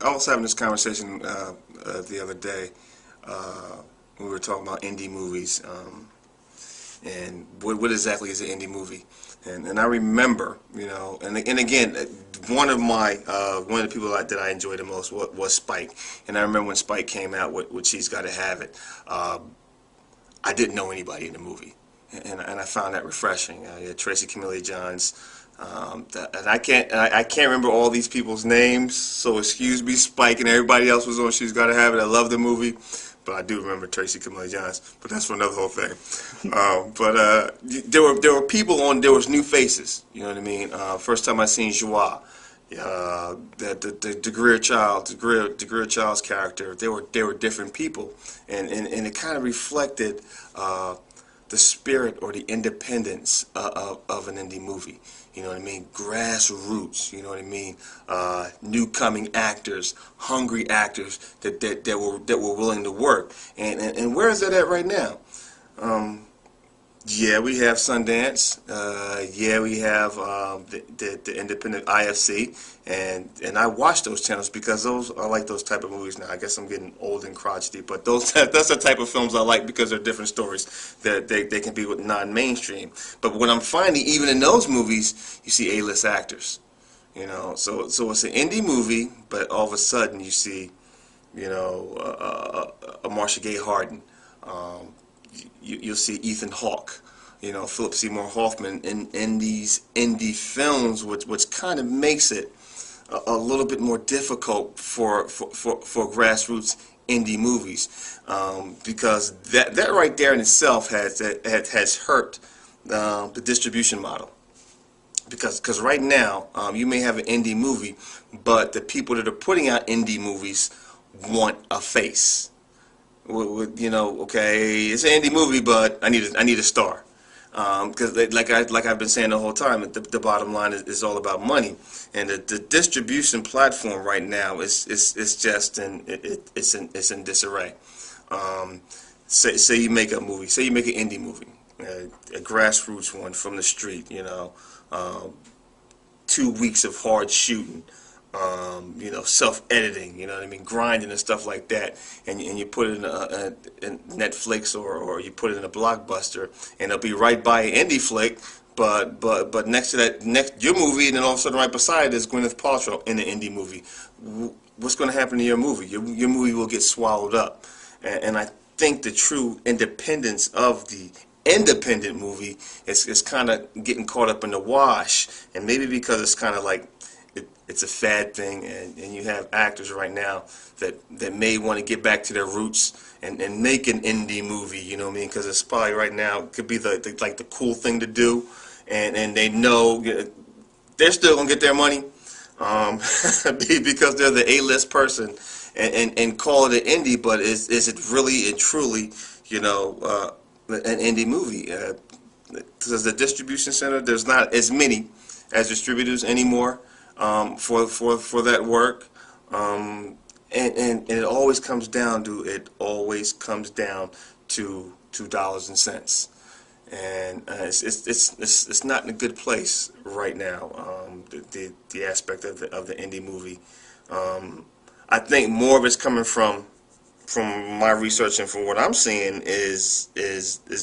I was having this conversation the other day. We were talking about indie movies, and what exactly is an indie movie? And I remember, and again, one of the people that I enjoyed the most was Spike. And I remember when Spike came out with She's Gotta Have It. I didn't know anybody in the movie, and I found that refreshing. You had Tracy Camille Johns. And I can't remember all these people's names, so excuse me. Spike and everybody else was on She's Gotta Have It. I love the movie, but I do remember Tracy Camille Johns. But that's for another whole thing. There were people on. There was new faces. You know what I mean? First time I seen Joie, the Greer Child's character. They were different people, and it kind of reflected the spirit or the independence of an indie movie. You know what I mean? Grassroots. You know what I mean? New coming actors, hungry actors that were willing to work. And where is that at right now? Yeah, we have Sundance. Yeah, we have the independent IFC, and I watch those channels because I like those type of movies now. I guess I'm getting old and crotchety, but that's the type of films I like because they're different stories that they can be non-mainstream. But what I'm finding, even in those movies, you see A-list actors. So it's an indie movie, but all of a sudden you see, a Marcia Gay Harden. You'll see Ethan Hawke, Philip Seymour Hoffman in these indie films, which kind of makes it a little bit more difficult for grassroots indie movies, because that right there in itself has hurt the distribution model. Because right now you may have an indie movie, but the people that are putting out indie movies want a face. Okay, it's an indie movie, but I need a star. Because like I've been saying the whole time, the bottom line is all about money, and the distribution platform right now is just it's in disarray. Say you make a movie, say you make an indie movie, a grassroots one from the street, 2 weeks of hard shooting. Self-editing, you know what I mean, grinding and stuff like that, and you put it in Netflix or you put it in a Blockbuster, and it'll be right by an indie flick, but next to that, your movie, and then all of a sudden right beside it is Gwyneth Paltrow in an indie movie. What's going to happen to your movie? Your movie will get swallowed up, and I think the true independence of the independent movie is kind of getting caught up in the wash, and maybe because it's kind of like it's a fad thing, and you have actors right now that may want to get back to their roots and make an indie movie, you know what I mean? Because it's probably right now could be the cool thing to do, and they know they're still gonna get their money because they're the A-list person, and call it an indie, but is it really and truly an indie movie? Because the distribution center, there's not as many as distributors anymore. For that work, and it always comes down to dollars and cents, and it's not in a good place right now. The aspect of the indie movie, I think more of it's coming from my research and from what I'm seeing is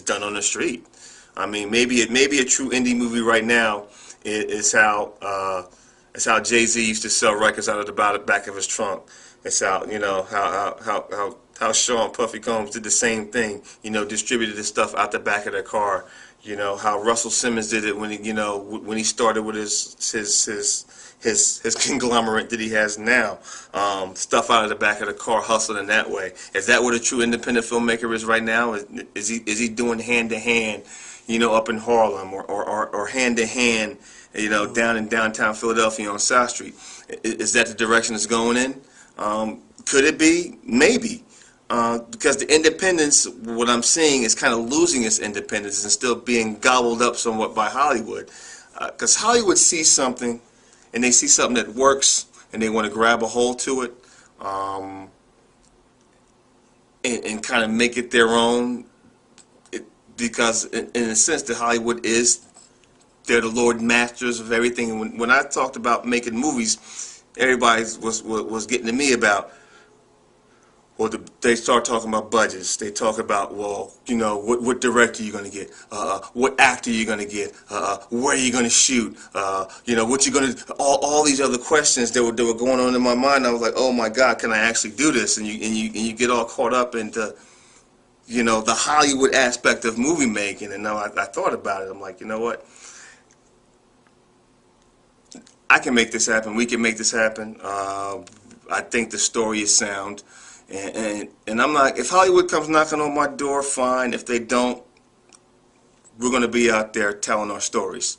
done on the street. I mean, maybe a true indie movie right now is how. It's how Jay-Z used to sell records out of the back of his trunk. It's how how Sean Puffy Combs did the same thing. Distributed his stuff out the back of their car. How Russell Simmons did it when he started with his conglomerate that he has now. Stuff out of the back of the car, hustling in that way. Is that what a true independent filmmaker is right now? Is he doing hand to hand, up in Harlem or hand to hand? Down in downtown Philadelphia on South Street. Is that the direction it's going in? Could it be? Maybe. Because the independence, what I'm seeing, is kind of losing its independence and still being gobbled up somewhat by Hollywood. Because Hollywood sees something, and they see something that works, and they want to grab a hold to it, and kind of make it their own. Because in a sense, that Hollywood is... They're the Lord Masters of everything. And when I talked about making movies, everybody was getting to me about, well, they start talking about budgets. They talk about, well, what director you're going to get, what actor you're going to get, where you're going to shoot, what you're going to, all these other questions that were going on in my mind. I was like, oh my God, can I actually do this? And you get all caught up into, the Hollywood aspect of movie making. And now I thought about it. I'm like, you know what? I can make this happen. We can make this happen. I think the story is sound. And I'm not, if Hollywood comes knocking on my door, fine. If they don't, we're going to be out there telling our stories.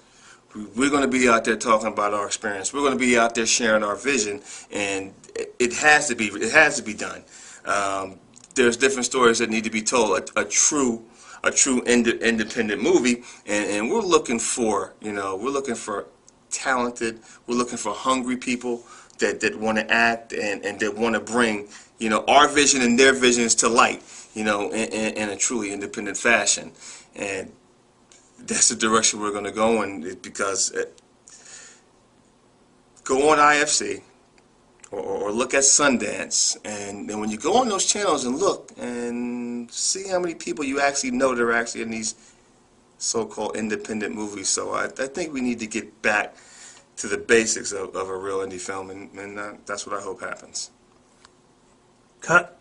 We're going to be out there talking about our experience. We're going to be out there sharing our vision, and it has to be done. There's different stories that need to be told. A true independent movie, and we're looking for, talented. We're looking for hungry people that want to act and that want to bring, our vision and their visions to light, in a truly independent fashion. And that's the direction we're going to go in, because go on IFC or look at Sundance, and when you go on those channels and look and see how many people you actually know that are actually in these so-called independent movies. So I think we need to get back to the basics of a real indie film, and that's what I hope happens. Cut.